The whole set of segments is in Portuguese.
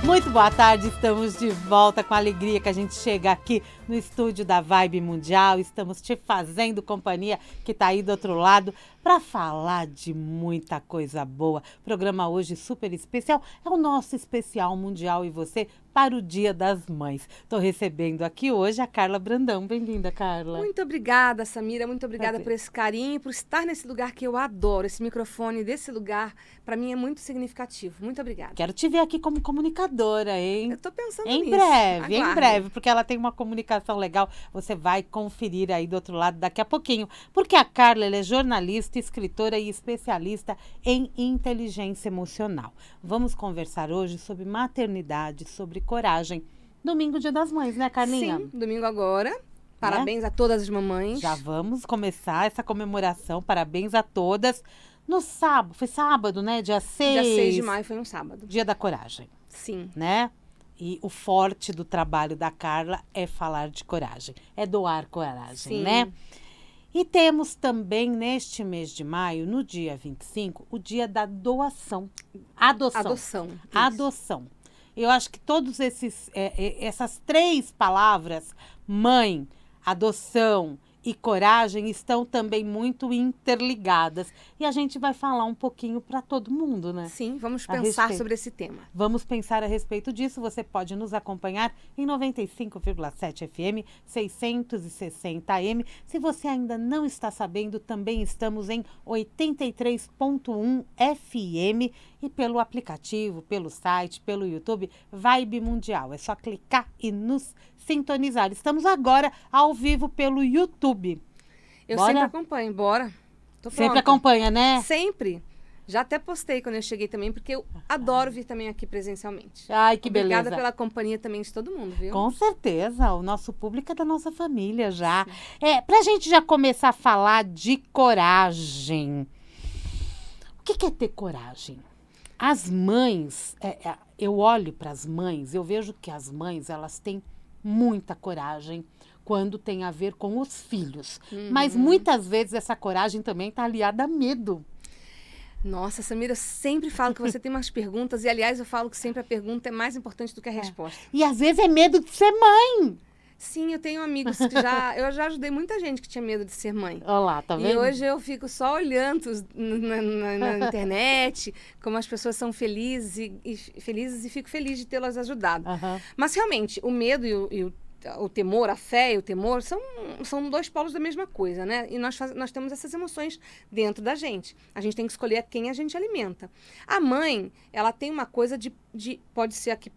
Muito boa tarde, estamos de volta com a alegria que a gente chega aqui no estúdio da Vibe Mundial. Estamos te fazendo companhia que está aí do outro lado para falar de muita coisa boa. Programa hoje super especial, é o nosso especial mundial e você para o Dia das Mães. Estou recebendo aqui hoje a Carla Brandão. Bem-vinda, Carla. Muito obrigada, Samira. Muito obrigada por esse carinho, por estar nesse lugar que eu adoro. Esse microfone desse lugar, para mim, é muito significativo. Muito obrigada. Quero te ver aqui como comunicadora, hein? Eu tô pensando em nisso. Breve, Aguarde. em breve, porque ela tem uma comunicação legal. Você vai conferir aí do outro lado daqui a pouquinho. Porque a Carla, ela é jornalista, escritora e especialista em inteligência emocional. Vamos conversar hoje sobre maternidade, sobre coragem. Domingo, Dia das Mães, né, Carlinha? Sim, domingo agora. Parabéns a todas as mamães. Já vamos começar essa comemoração. Parabéns a todas. No sábado, foi sábado, né? Dia 6. Dia 6 de maio foi um sábado. Dia da coragem. Sim. Né? E o forte do trabalho da Carla é falar de coragem. É doar coragem, Sim. né? E temos também, neste mês de maio, no dia 25, o dia da doação. Adoção. Adoção. Isso. Adoção. Eu acho que todos essas três palavras, mãe, adoção e coragem, estão também muito interligadas. E a gente vai falar um pouquinho para todo mundo, né? Sim, vamos A pensar respeito. sobre esse tema. Vamos pensar a respeito disso. Você pode nos acompanhar em 95,7 FM, 660 AM. Se você ainda não está sabendo, também estamos em 83,1 FM e pelo aplicativo, pelo site, pelo YouTube, Vibe Mundial. É só clicar e nos sintonizar. Estamos agora ao vivo pelo YouTube. Eu Bora? sempre acompanho, bora. Tô Sempre pronta. acompanha, né? Sempre. Já até postei quando eu cheguei também, porque eu adoro vir também aqui presencialmente. Ai, que Obrigada beleza. pela companhia também de todo mundo, viu? Com certeza, o nosso público é da nossa família já. Pra gente já começar a falar de coragem. O que é ter coragem? As mães, eu olho para as mães, eu vejo que as mães, elas têm muita coragem quando tem a ver com os filhos. Mas muitas vezes essa coragem também está aliada a medo. Nossa, Samira, eu sempre falo que você tem umas perguntas, e aliás, eu falo que sempre a pergunta é mais importante do que a resposta. E às vezes é medo de ser mãe. Sim, eu tenho amigos que eu já ajudei muita gente que tinha medo de ser mãe. Olha lá, tá vendo? E hoje eu fico só olhando na internet como as pessoas são felizes e fico feliz de tê-las ajudado. Aham. Mas realmente, o medo e o temor, a fé e o temor são dois polos da mesma coisa, né? E nós temos essas emoções dentro da gente. A gente tem que escolher a quem a gente alimenta. A mãe, ela tem uma coisa pode ser a que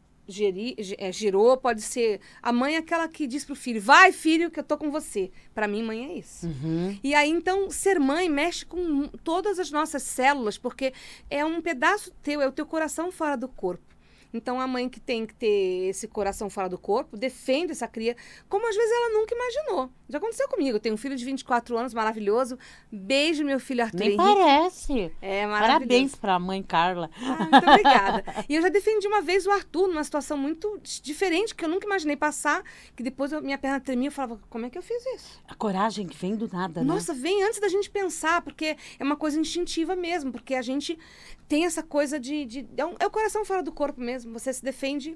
gerou, pode ser a mãe é aquela que diz pro filho, vai filho que eu tô com você. Para mim, mãe é isso. E aí, então, ser mãe mexe com todas as nossas células, porque é um pedaço teu, é o teu coração fora do corpo. Então, a mãe que tem que ter esse coração fora do corpo, defende essa cria, como às vezes ela nunca imaginou. Já aconteceu comigo. Eu tenho um filho de 24 anos, maravilhoso. Beijo, meu filho Arthur Nem Henrique. parece. É maravilhoso. Parabéns para a mãe Carla. Muito obrigada. E eu já defendi uma vez o Arthur numa situação muito diferente, que eu nunca imaginei passar, que depois minha perna tremia, eu falava, como é que eu fiz isso? A coragem que vem do nada, né? Nossa, vem antes da gente pensar, porque é uma coisa instintiva mesmo, porque a gente tem essa coisa é o coração fora do corpo mesmo, você se defende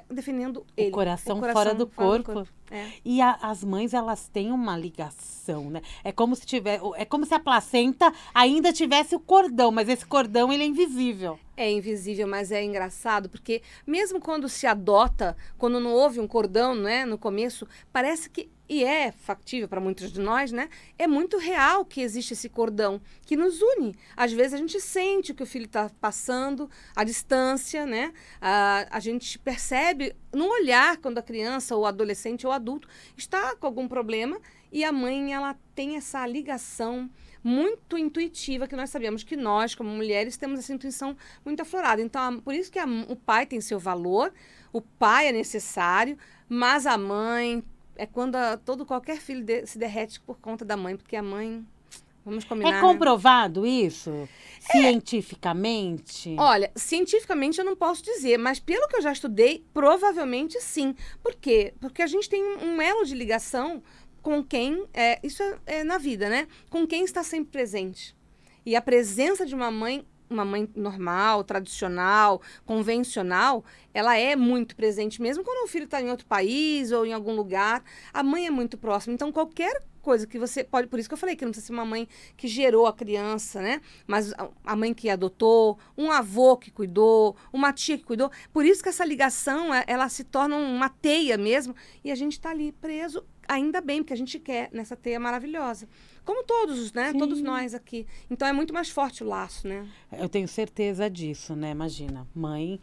defendendo ele. O coração fora do corpo. É. E as mães, elas têm uma ligação, né? É como se a placenta ainda tivesse o cordão, mas esse cordão, ele é invisível. É invisível, mas é engraçado, porque mesmo quando se adota, quando não houve um cordão, né, no começo, parece que, e é factível para muitos de nós, né, é muito real que existe esse cordão que nos une. Às vezes a gente sente o que o filho está passando, a distância, né, a gente percebe no olhar quando a criança, ou adolescente, ou adulto está com algum problema, e a mãe, ela tem essa ligação muito intuitiva, que nós sabemos que nós, como mulheres, temos essa intuição muito aflorada. Então, por isso que o pai tem seu valor, o pai é necessário, mas a mãe é quando qualquer filho se derrete por conta da mãe, porque a mãe, vamos combinar... É comprovado isso? Cientificamente? Olha, cientificamente eu não posso dizer, mas pelo que eu já estudei, provavelmente sim. Por quê? Porque a gente tem um elo de ligação com quem, isso é na vida, né? Com quem está sempre presente. E a presença de uma mãe uma mãe normal, tradicional, convencional, ela é muito presente, mesmo quando o filho está em outro país ou em algum lugar, a mãe é muito próxima. Então, qualquer coisa que você pode... Por isso que eu falei que não precisa ser uma mãe que gerou a criança, né? Mas a mãe que adotou, um avô que cuidou, uma tia que cuidou. Por isso que essa ligação, ela se torna uma teia mesmo, e a gente está ali preso, ainda bem, porque a gente quer nessa teia maravilhosa. Como todos, né? Sim. Todos nós aqui. Então, é muito mais forte o laço, né? Eu tenho certeza disso, né? Imagina, mãe,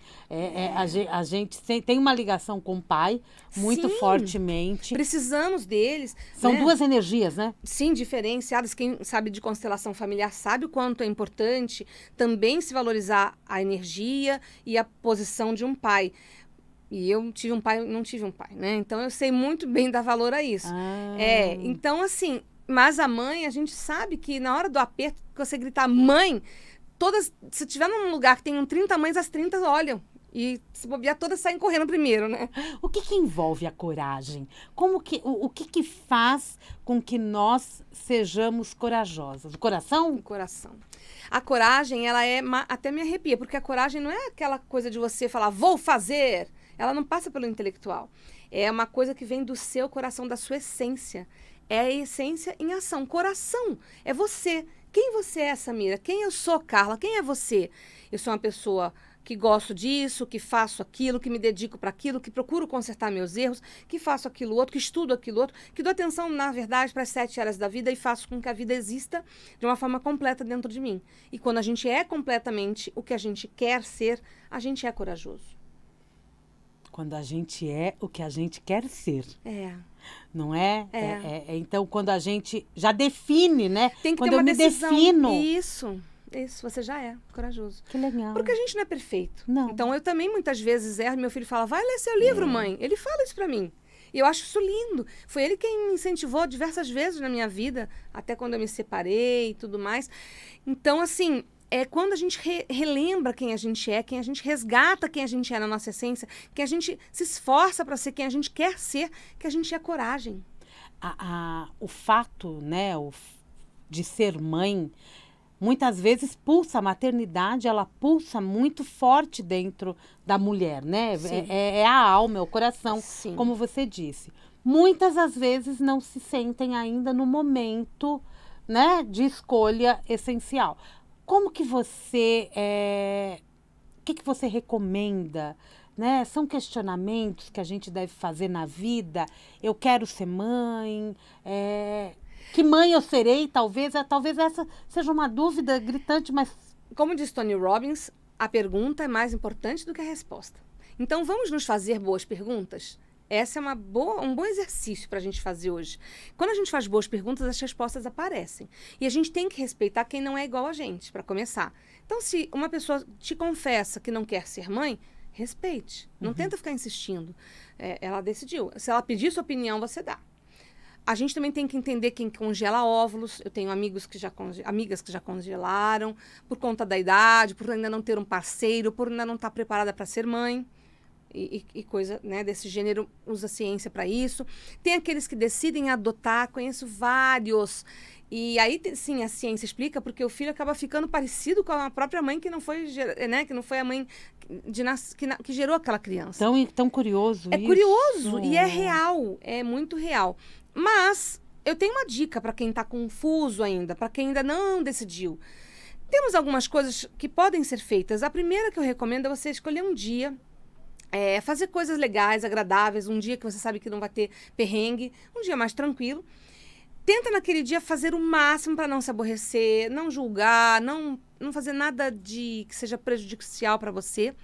a gente tem uma ligação com o pai muito Sim. fortemente. Precisamos deles. São né? duas energias, né? Sim, diferenciadas. Quem sabe de constelação familiar sabe o quanto é importante também se valorizar a energia e a posição de um pai. E eu tive um pai, não tive um pai, né? Então, eu sei muito bem dar valor a isso. Então, assim... Mas a mãe, a gente sabe que na hora do aperto, que você gritar mãe, todas, se tiver num lugar que tem 30 mães, as 30 olham. E se bobear, todas saem correndo primeiro, né? O que envolve a coragem? O que faz com que nós sejamos corajosas? O coração? O coração. A coragem, ela até me arrepia, porque a coragem não é aquela coisa de você falar, vou fazer. Ela não passa pelo intelectual. É uma coisa que vem do seu coração, da sua essência. É a essência em ação. Coração é você. Quem você é, Samira? Quem eu sou, Carla? Quem é você? Eu sou uma pessoa que gosto disso, que faço aquilo, que me dedico para aquilo, que procuro consertar meus erros, que faço aquilo outro, que estudo aquilo outro, que dou atenção, na verdade, para as 7 áreas da vida e faço com que a vida exista de uma forma completa dentro de mim. E quando a gente é completamente o que a gente quer ser, a gente é corajoso. Quando a gente é o que a gente quer ser. Não é? Então, quando a gente já define, né? Tem que quando ter uma eu decisão. Me defino. Isso, você já é corajoso. Que legal. Porque a gente não é perfeito. Não. Então, eu também muitas vezes erro. Meu filho fala, vai ler seu livro, mãe. Ele fala isso pra mim. E eu acho isso lindo. Foi ele quem me incentivou diversas vezes na minha vida, até quando eu me separei e tudo mais. Então, assim... É quando a gente relembra quem a gente resgata quem a gente é na nossa essência, que a gente se esforça para ser quem a gente quer ser, que a gente é coragem. O fato, né, de ser mãe, muitas vezes pulsa, a maternidade, ela pulsa muito forte dentro da mulher, né? É a alma, é o coração, Sim. Como você disse. Muitas das vezes não se sentem ainda no momento, né, de escolha essencial. Como que você, o que você recomenda, né? São questionamentos que a gente deve fazer na vida. Eu quero ser mãe, que mãe eu serei, talvez essa seja uma dúvida gritante, mas... Como diz Tony Robbins, a pergunta é mais importante do que a resposta. Então, vamos nos fazer boas perguntas? Essa é um bom exercício para a gente fazer hoje. Quando a gente faz boas perguntas, as respostas aparecem. E a gente tem que respeitar quem não é igual a gente, para começar. Então, se uma pessoa te confessa que não quer ser mãe, respeite. Não tenta ficar insistindo. Ela decidiu. Se ela pedir sua opinião, você dá. A gente também tem que entender quem congela óvulos. Eu tenho amigas que já congelaram por conta da idade, por ainda não ter um parceiro, por ainda não estar preparada para ser mãe. E coisa, né, desse gênero, usa a ciência para isso. Tem aqueles que decidem adotar, conheço vários. E aí, sim, a ciência explica, porque o filho acaba ficando parecido com a própria mãe que não foi, né, que não foi a mãe que gerou aquela criança. Tão curioso isso. É curioso e é real, é muito real. Mas eu tenho uma dica para quem está confuso ainda, para quem ainda não decidiu. Temos algumas coisas que podem ser feitas. A primeira que eu recomendo é você escolher um dia, fazer coisas legais, agradáveis, um dia que você sabe que não vai ter perrengue, um dia mais tranquilo. Tenta naquele dia fazer o máximo para não se aborrecer, não julgar, não fazer nada que seja prejudicial para você.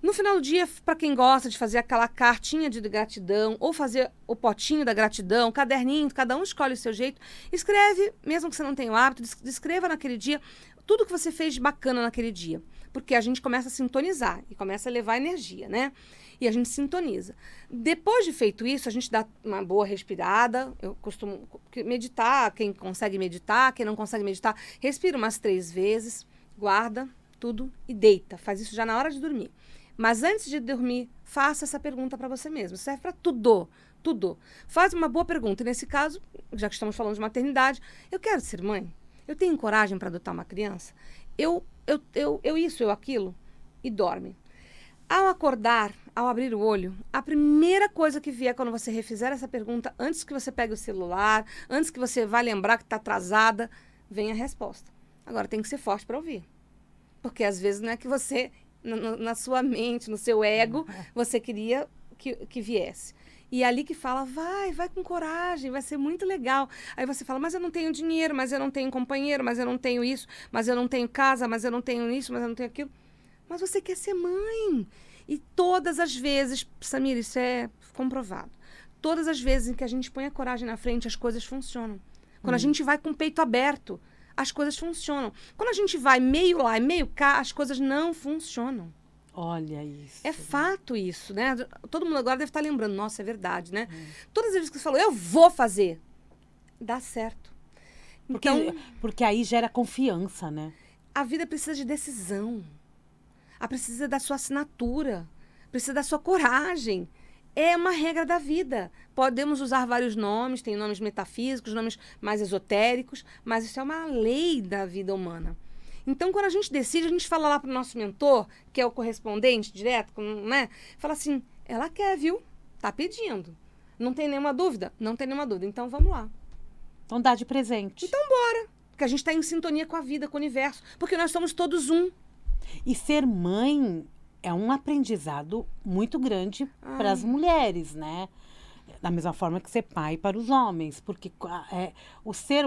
No final do dia, para quem gosta de fazer aquela cartinha de gratidão ou fazer o potinho da gratidão, caderninho, cada um escolhe o seu jeito, escreve, mesmo que você não tenha o hábito, escreva naquele dia tudo que você fez de bacana naquele dia. Porque a gente começa a sintonizar e começa a levar energia, né? E a gente sintoniza. Depois de feito isso, a gente dá uma boa respirada. Eu costumo meditar, quem consegue meditar, quem não consegue meditar, respira umas 3 vezes, guarda tudo e deita. Faz isso já na hora de dormir. Mas antes de dormir, faça essa pergunta para você mesmo. Serve para tudo, tudo. Faz uma boa pergunta. E nesse caso, já que estamos falando de maternidade, eu quero ser mãe? Eu tenho coragem para adotar uma criança? Eu eu aquilo, e dorme. Ao acordar, ao abrir o olho, a primeira coisa que vier quando você refizer essa pergunta, antes que você pegue o celular, antes que você vá lembrar que está atrasada, vem a resposta. Agora, tem que ser forte para ouvir. Porque às vezes não é que você, na sua mente, no seu ego, você queria que viesse. E é ali que fala, vai com coragem, vai ser muito legal. Aí você fala, mas eu não tenho dinheiro, mas eu não tenho companheiro, mas eu não tenho isso, mas eu não tenho casa, mas eu não tenho isso, mas eu não tenho aquilo. Mas você quer ser mãe. E todas as vezes, Samira, isso é comprovado. Todas as vezes em que a gente põe a coragem na frente, as coisas funcionam. Quando a gente vai com o peito aberto, as coisas funcionam. Quando a gente vai meio lá e meio cá, as coisas não funcionam. Olha isso. É fato isso, né? Todo mundo agora deve estar lembrando. Nossa, é verdade, né? Todas as vezes que você falou, eu vou fazer, dá certo. Porque aí gera confiança, né? A vida precisa de decisão. Precisa da sua assinatura. Precisa da sua coragem. É uma regra da vida. Podemos usar vários nomes, tem nomes metafísicos, nomes mais esotéricos, mas isso é uma lei da vida humana. Então, quando a gente decide, a gente fala lá para o nosso mentor, que é o correspondente direto, né? Fala assim, ela quer, viu? Tá pedindo. Não tem nenhuma dúvida? Não tem nenhuma dúvida. Então, vamos lá. Então, dá de presente. Então, bora. Porque a gente está em sintonia com a vida, com o universo. Porque nós somos todos um. E ser mãe é um aprendizado muito grande para as mulheres, né? Da mesma forma que ser pai para os homens. Porque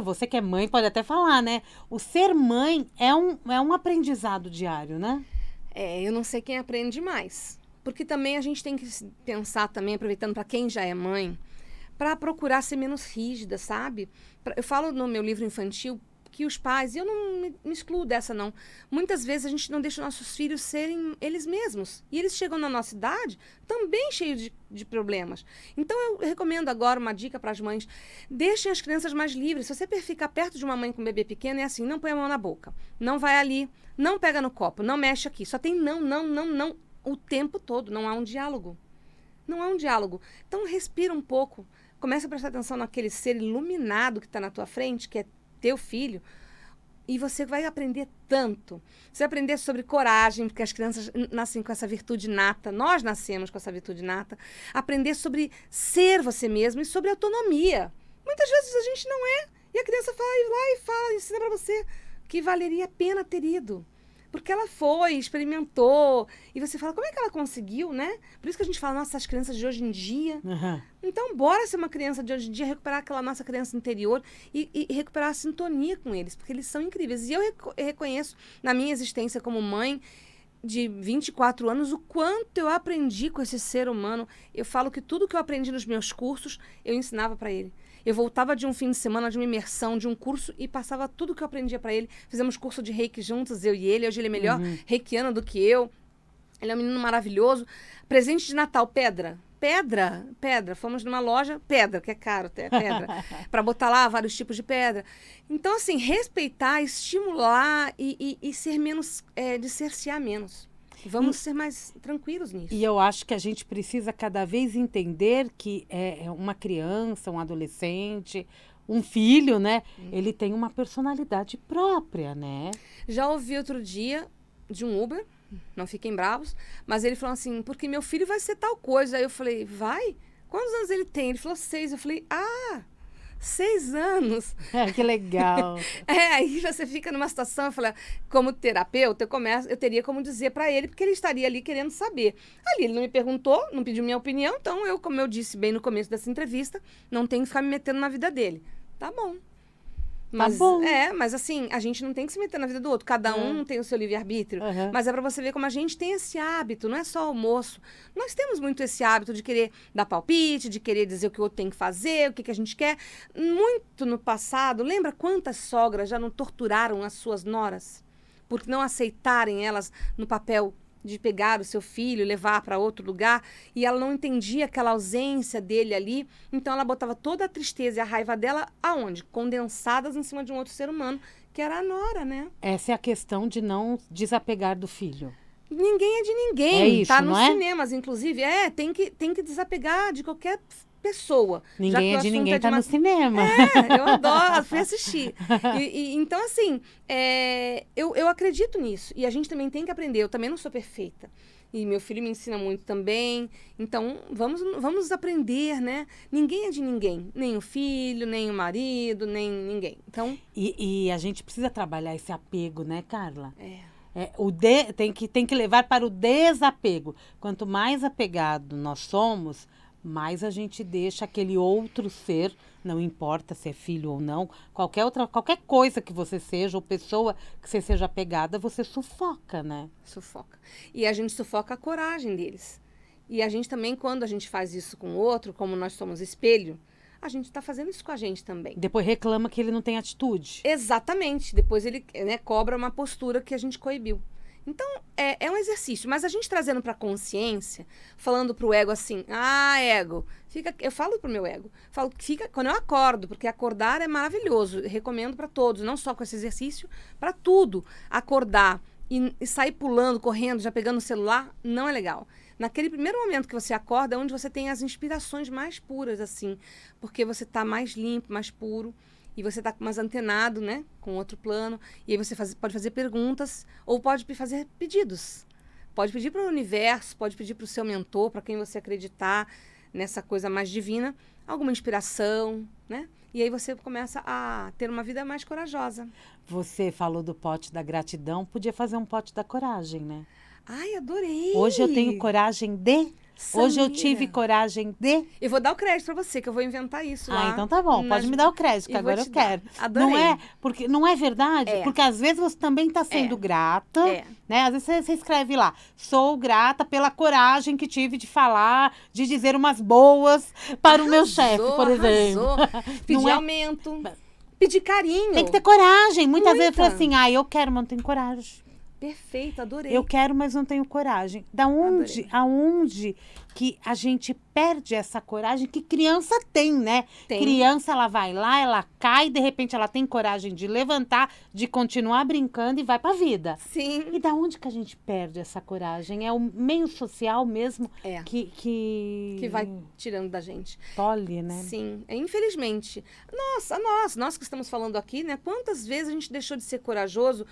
você que é mãe pode até falar, né? O ser mãe é um aprendizado diário, né? Eu não sei quem aprende mais. Porque também a gente tem que pensar também, aproveitando para quem já é mãe, para procurar ser menos rígida, sabe? Eu falo no meu livro infantil que os pais, e eu não me excluo dessa não, muitas vezes a gente não deixa nossos filhos serem eles mesmos. E eles chegam na nossa idade também cheios de problemas. Então eu recomendo agora uma dica para as mães, deixem as crianças mais livres. Se você ficar perto de uma mãe com um bebê pequeno, é assim, não põe a mão na boca, não vai ali, não pega no copo, não mexe aqui, só tem não, o tempo todo, não há um diálogo. Não há um diálogo. Então respira um pouco, começa a prestar atenção naquele ser iluminado que está na tua frente, que é teu filho, e você vai aprender tanto. Você vai aprender sobre coragem, porque as crianças nascem com essa virtude nata, nós nascemos com essa virtude nata. Aprender sobre ser você mesmo e sobre autonomia. Muitas vezes a gente não é, e a criança ensina para você que valeria a pena ter ido. Porque ela foi, experimentou, e você fala, como é que ela conseguiu, né? Por isso que a gente fala, nossa, as crianças de hoje em dia. Então, bora ser uma criança de hoje em dia, recuperar aquela nossa criança interior e recuperar a sintonia com eles, porque eles são incríveis. E eu reconheço, na minha existência como mãe de 24 anos, o quanto eu aprendi com esse ser humano. Eu falo que tudo que eu aprendi nos meus cursos, eu ensinava para ele. Eu voltava de um fim de semana, de uma imersão, de um curso e passava tudo que eu aprendia para ele. Fizemos curso de reiki juntos, eu e ele. Hoje ele é melhor reikiano do que eu. Ele é um menino maravilhoso. Presente de Natal, pedra. Pedra. Fomos numa loja, pedra, que é caro, pedra. Para botar lá vários tipos de pedra. Então, assim, respeitar, estimular e ser menos, cercear menos. Vamos ser mais tranquilos nisso. E eu acho que a gente precisa cada vez entender que uma criança, um adolescente, um filho, né? Ele tem uma personalidade própria, né? Já ouvi outro dia de um Uber, não fiquem bravos, mas ele falou assim, porque meu filho vai ser tal coisa. Aí eu falei, vai? Quantos anos ele tem? Ele falou 6. Eu falei, 6 anos. Que legal. Aí você fica numa situação, eu falei, como terapeuta, eu teria como dizer para ele, porque ele estaria ali querendo saber. Ali ele não me perguntou, não pediu minha opinião, então eu, como eu disse bem no começo dessa entrevista, não tenho que ficar me metendo na vida dele. Tá bom. Mas, tá bom. Mas assim, a gente não tem que se meter na vida do outro. Cada um tem o seu livre-arbítrio. Mas é para você ver como a gente tem esse hábito, não é só o almoço. Nós temos muito esse hábito de querer dar palpite, de querer dizer o que o outro tem que fazer, o que a gente quer. Muito no passado, lembra quantas sogras já não torturaram as suas noras? Por não aceitarem elas no papel de pegar o seu filho e levar para outro lugar, e ela não entendia aquela ausência dele ali, então ela botava toda a tristeza e a raiva dela aonde? Condensadas em cima de um outro ser humano, que era a nora, né? Essa é a questão de não desapegar do filho. Ninguém é de ninguém, é isso, tá nos não é? cinemas, inclusive, tem que desapegar de qualquer pessoa. Ninguém já é que o de assunto ninguém, tá no cinema. Eu adoro, fui assistir. Então, assim, eu acredito nisso. E a gente também tem que aprender. Eu também não sou perfeita. E meu filho me ensina muito também. Então, vamos aprender, né? Ninguém é de ninguém. Nem o filho, nem o marido, nem ninguém. Então... E a gente precisa trabalhar esse apego, né, Carla? É. Tem que levar para o desapego. Quanto mais apegado nós somos, mais a gente deixa aquele outro ser, não importa se é filho ou não, qualquer coisa que você seja, ou pessoa que você seja apegada, você sufoca, né? Sufoca. E a gente sufoca a coragem deles. E a gente também, quando a gente faz isso com o outro, como nós somos espelho, a gente está fazendo isso com a gente também. Depois reclama que ele não tem atitude. Exatamente. Depois ele, né, cobra uma postura que a gente coibiu. Então, é um exercício. Mas a gente trazendo para a consciência, falando para o ego assim, ego, eu falo para o meu ego, falo que fica quando eu acordo, porque acordar é maravilhoso. Recomendo para todos, não só com esse exercício, para tudo. Acordar e sair pulando, correndo, já pegando o celular, não é legal. Naquele primeiro momento que você acorda, é onde você tem as inspirações mais puras, assim, porque você está mais limpo, mais puro, e você está mais antenado, né, com outro plano, e aí você pode fazer perguntas, ou pode fazer pedidos. Pode pedir para o universo, pode pedir para o seu mentor, para quem você acreditar nessa coisa mais divina, alguma inspiração, né? E aí você começa a ter uma vida mais corajosa. Você falou do pote da gratidão, podia fazer um pote da coragem, né? Ai, adorei! Hoje eu tenho coragem de... Samira. Hoje eu tive coragem de... Eu vou dar o crédito pra você, que eu vou inventar isso lá. Então tá bom, pode me dar o crédito, que agora eu quero. Adorei. Não é verdade? É. Porque às vezes você também está sendo grata, né? Às vezes você escreve lá, sou grata pela coragem que tive de falar, de dizer umas boas para o meu chefe, por exemplo. Pedir aumento, pedir carinho. Tem que ter coragem. Muitas vezes eu falo assim, eu quero, mas não tenho coragem. Perfeito, adorei. Eu quero, mas não tenho coragem. Aonde que a gente perde essa coragem que criança tem, né? Tem. Criança, ela vai lá, ela cai, de repente ela tem coragem de levantar, de continuar brincando e vai pra vida. Sim. E da onde que a gente perde essa coragem? É o meio social mesmo que vai tirando da gente. Tolhe, né? Sim, infelizmente. Nós que estamos falando aqui, né? Quantas vezes a gente deixou de ser corajoso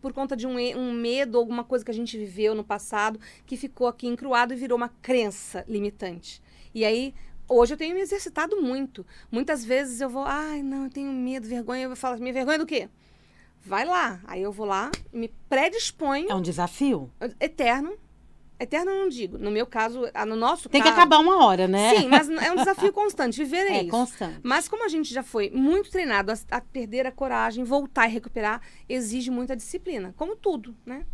por conta de um medo, alguma coisa que a gente viveu no passado, que ficou aqui encruado e virou uma crença limitante. E aí, hoje eu tenho me exercitado muito. Muitas vezes eu vou, eu tenho medo, vergonha. Eu falo, minha vergonha do quê? Vai lá. Aí eu vou lá, me predisponho. É um desafio? Eterno. Eterno eu não digo. No meu caso, no nosso Tem caso... que acabar uma hora, né? Sim, mas é um desafio constante. Viver é isso. Constante. Mas como a gente já foi muito treinado a perder a coragem, voltar e recuperar, exige muita disciplina. Como tudo, né?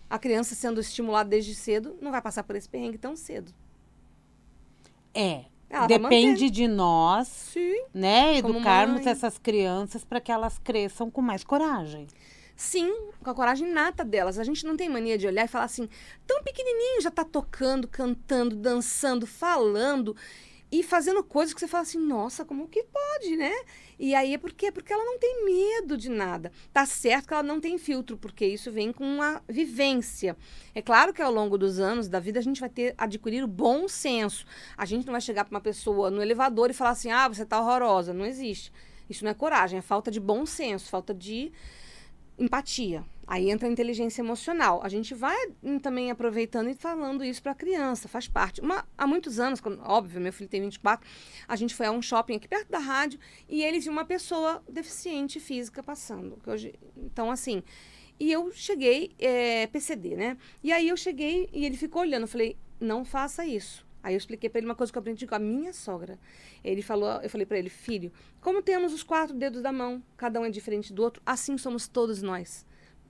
A criança sendo estimulada desde cedo, não vai passar por esse perrengue tão cedo. Ela depende de nós, sim, né? Educarmos essas crianças para que elas cresçam com mais coragem. Sim, com a coragem nata delas. A gente não tem mania de olhar e falar assim, tão pequenininho já tá tocando, cantando, dançando, falando e fazendo coisas que você fala assim, nossa, como que pode, né? E aí é por quê? Porque ela não tem medo de nada. Tá certo que ela não tem filtro, porque isso vem com uma vivência. É claro que ao longo dos anos da vida a gente vai adquirir o bom senso. A gente não vai chegar para uma pessoa no elevador e falar assim, você tá horrorosa. Não existe. Isso não é coragem, é falta de bom senso, falta de empatia. Aí entra a inteligência emocional. A gente vai também aproveitando e falando isso para a criança, faz parte. Há muitos anos, óbvio, meu filho tem 24, a gente foi a um shopping aqui perto da rádio e ele viu uma pessoa deficiente física passando. Então, assim, e eu cheguei, PCD, né? E aí eu cheguei e ele ficou olhando, eu falei, não faça isso. Aí eu expliquei para ele uma coisa que eu aprendi com a minha sogra. Eu falei para ele, filho, como temos os 4 dedos da mão, cada um é diferente do outro, assim somos todos nós.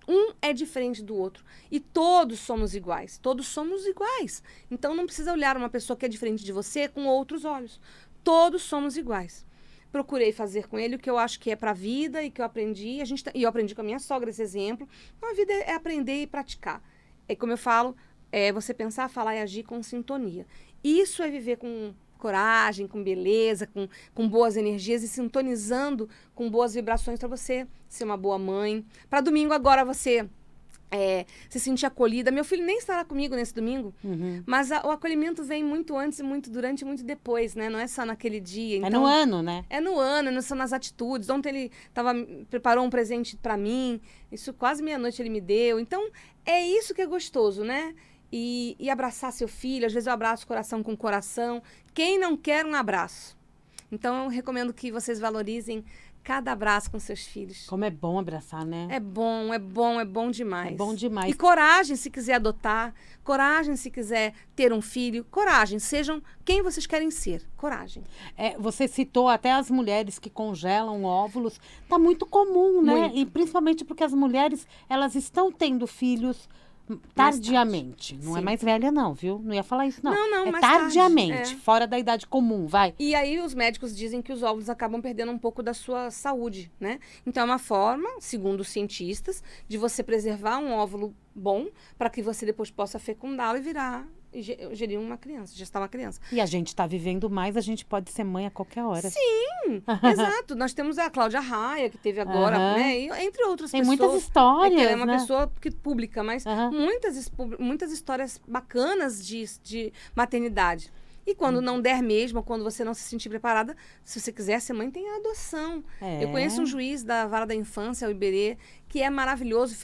Um é diferente do outro. E todos somos iguais. Todos somos iguais. Então não precisa olhar uma pessoa que é diferente de você com outros olhos. Todos somos iguais. Procurei fazer com ele o que eu acho que é para a vida e que eu aprendi. E eu aprendi com a minha sogra esse exemplo. Então a vida é aprender e praticar. É como eu falo, é você pensar, falar e agir com sintonia. Isso é viver com coragem, com beleza, com boas energias e sintonizando com boas vibrações para você ser uma boa mãe. Para domingo agora você se sentir acolhida. Meu filho nem estará comigo nesse domingo, Uhum. mas o acolhimento vem muito antes, e muito durante e muito depois, né? Não é só naquele dia. É Então, no ano, né? é no ano, não são nas atitudes. Ontem ele preparou um presente pra mim, isso quase meia-noite ele me deu. Então, é isso que é gostoso, né? E abraçar seu filho, às vezes eu abraço coração com coração. Quem não quer um abraço? Então, eu recomendo que vocês valorizem cada abraço com seus filhos. Como é bom abraçar, né? É bom, é bom, é bom demais. É bom demais. E coragem se quiser adotar, coragem se quiser ter um filho, coragem, sejam quem vocês querem ser, coragem. Você citou até as mulheres que congelam óvulos. Tá muito comum, né? Muito. E principalmente porque as mulheres, elas estão tendo filhos tardiamente. Não é Sim. mais velha, não, viu? Não ia falar isso, não. Não, é mais tardiamente, tarde, fora da idade comum, vai. E aí os médicos dizem que os óvulos acabam perdendo um pouco da sua saúde, né? Então é uma forma, segundo os cientistas, de você preservar um óvulo bom para que você depois possa fecundá-lo e virar e gerir uma criança, gestar uma criança. E a gente está vivendo mais, a gente pode ser mãe a qualquer hora. Sim, exato. Nós temos a Cláudia Raia, que teve agora, Aham. né? E, entre outras Tem pessoas. muitas histórias, É que ela é uma né? pessoa que pública, mas Aham. muitas histórias bacanas de maternidade. E quando não der mesmo, ou quando você não se sentir preparada, se você quiser ser mãe, tem a adoção. É. Eu conheço um juiz da Vara da Infância, o Iberê, que é maravilhoso.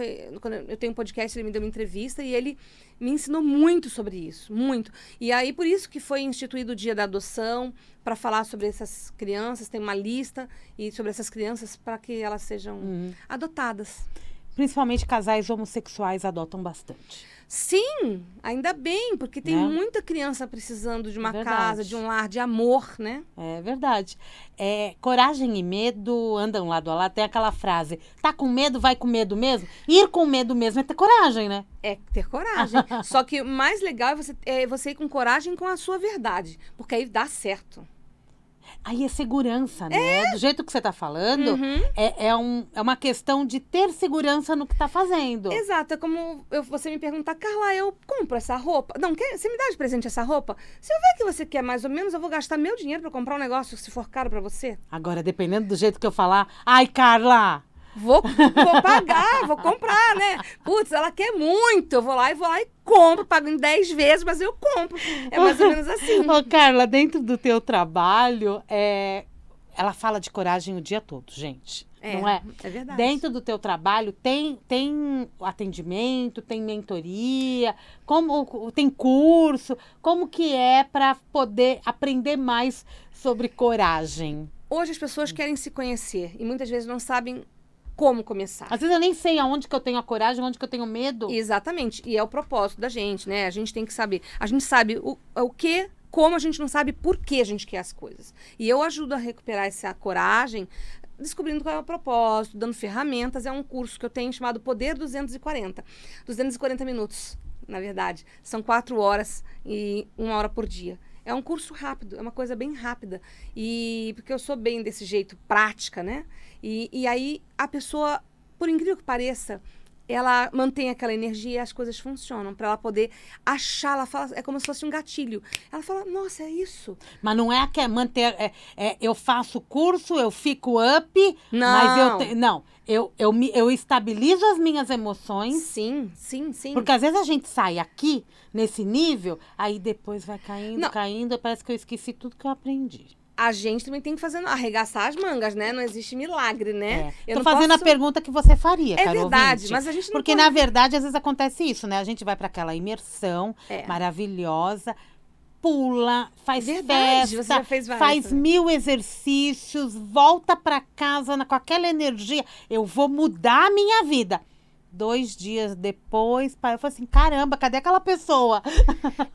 Quando eu tenho um podcast, ele me deu uma entrevista e ele me ensinou muito sobre isso, muito. E aí, por isso que foi instituído o Dia da Adoção, para falar sobre essas crianças, tem uma lista e sobre essas crianças para que elas sejam adotadas. Principalmente casais homossexuais adotam bastante. Sim, ainda bem, porque tem Né? muita criança precisando de uma Verdade. casa, de um lar, de amor, né? É verdade. Coragem e medo andam lado a lado. Tem aquela frase, tá com medo, vai com medo mesmo? Ir com medo mesmo é ter coragem, né? É ter coragem. Só que o mais legal é você ir com coragem com a sua verdade, porque aí dá certo. Aí é segurança, né? Do jeito que você tá falando, Uhum. é uma questão de ter segurança no que tá fazendo. Exato, é como você me perguntar, Carla, eu compro essa roupa? Não, você me dá de presente essa roupa? Se eu ver que você quer mais ou menos, eu vou gastar meu dinheiro pra comprar um negócio se for caro pra você. Agora, dependendo do jeito que eu falar, ai, Carla! Vou pagar, vou comprar, né? Putz, ela quer muito. Eu vou lá e compro, pago em 10 vezes, mas eu compro. É mais ou menos assim. Ô, Carla, dentro do teu trabalho, ela fala de coragem o dia todo, gente. Não é? É verdade. Dentro do teu trabalho tem atendimento, tem mentoria, tem curso, como que é para poder aprender mais sobre coragem? Hoje as pessoas querem se conhecer e muitas vezes não sabem como começar. Às vezes eu nem sei aonde que eu tenho a coragem, onde que eu tenho medo. Exatamente. E é o propósito da gente, né? A gente tem que saber. A gente sabe o que, como a gente não sabe por que a gente quer as coisas. E eu ajudo a recuperar essa coragem descobrindo qual é o propósito, dando ferramentas. É um curso que eu tenho chamado Poder 240. 240 minutos, na verdade. São 4 horas e 1 hora por dia. É um curso rápido, é uma coisa bem rápida. E porque eu sou bem desse jeito, prática, né? E aí a pessoa, por incrível que pareça, ela mantém aquela energia e as coisas funcionam. Para ela poder achar, ela fala, é como se fosse um gatilho. Ela fala, nossa, é isso. Mas não é que é manter. Eu faço curso, eu fico up, Não. mas eu estabilizo as minhas emoções. Sim, sim, sim. Porque às vezes a gente sai aqui, nesse nível, aí depois vai caindo, Não. caindo, parece que eu esqueci tudo que eu aprendi. A gente também tem que arregaçar as mangas, né? Não existe milagre, né? Eu Tô não fazendo posso- a pergunta que você faria, É caro verdade, ouvinte. mas a gente não Porque, pode- na verdade, às vezes acontece isso, né? A gente vai para aquela imersão maravilhosa, pula, faz Verdade, festa, você já fez várias faz também. 1000 exercícios, volta para casa com aquela energia. Eu vou mudar a minha vida. 2 dias depois, eu falei assim, caramba, cadê aquela pessoa?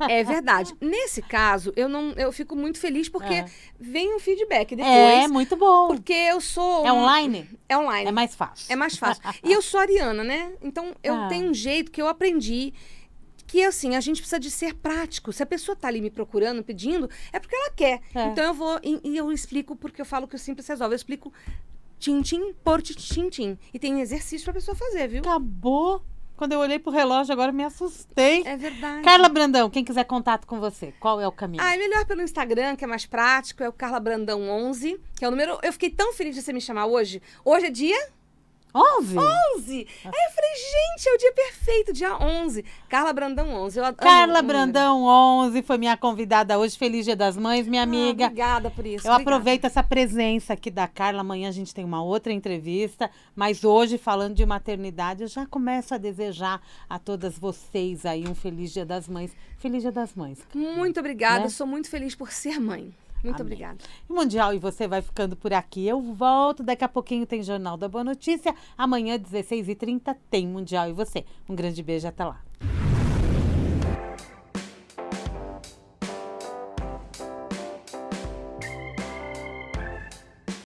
É verdade. Nesse caso, eu fico muito feliz porque vem um feedback depois. É, muito bom. Porque eu sou... É online? É online. É mais fácil. É mais fácil. E eu sou ariana, né? Então, eu Ah. tenho um jeito que eu aprendi que, assim, a gente precisa de ser prático. Se a pessoa tá ali me procurando, pedindo, é porque ela quer. É. Então, eu vou... E eu explico porque eu falo que o simples resolve. Eu explico tintim por tintim. E tem exercício pra pessoa fazer, viu? Acabou. Quando eu olhei pro relógio, agora me assustei. É verdade. Carla Brandão, quem quiser contato com você, qual é o caminho? Ah, é melhor pelo Instagram, que é mais prático. É o Carla Brandão 11, que é o número... Eu fiquei tão feliz de você me chamar hoje. Hoje é dia... 11? 11! Aí eu falei, gente, é o dia perfeito, dia 11. Carla Brandão 11. Eu amo Carla o número. Brandão 11 foi minha convidada hoje. Feliz Dia das Mães, minha amiga. Obrigada por isso. Eu obrigada. aproveito essa presença aqui da Carla. Amanhã a gente tem uma outra entrevista, mas hoje, falando de maternidade, eu já começo a desejar a todas vocês aí um feliz Dia das Mães. Feliz Dia das Mães. Muito obrigada, Né? eu sou muito feliz por ser mãe. Muito Amém. obrigada. E Mundial e você vai ficando por aqui. Eu volto, daqui a pouquinho tem Jornal da Boa Notícia. Amanhã, 16h30, tem Mundial e você. Um grande beijo, até lá.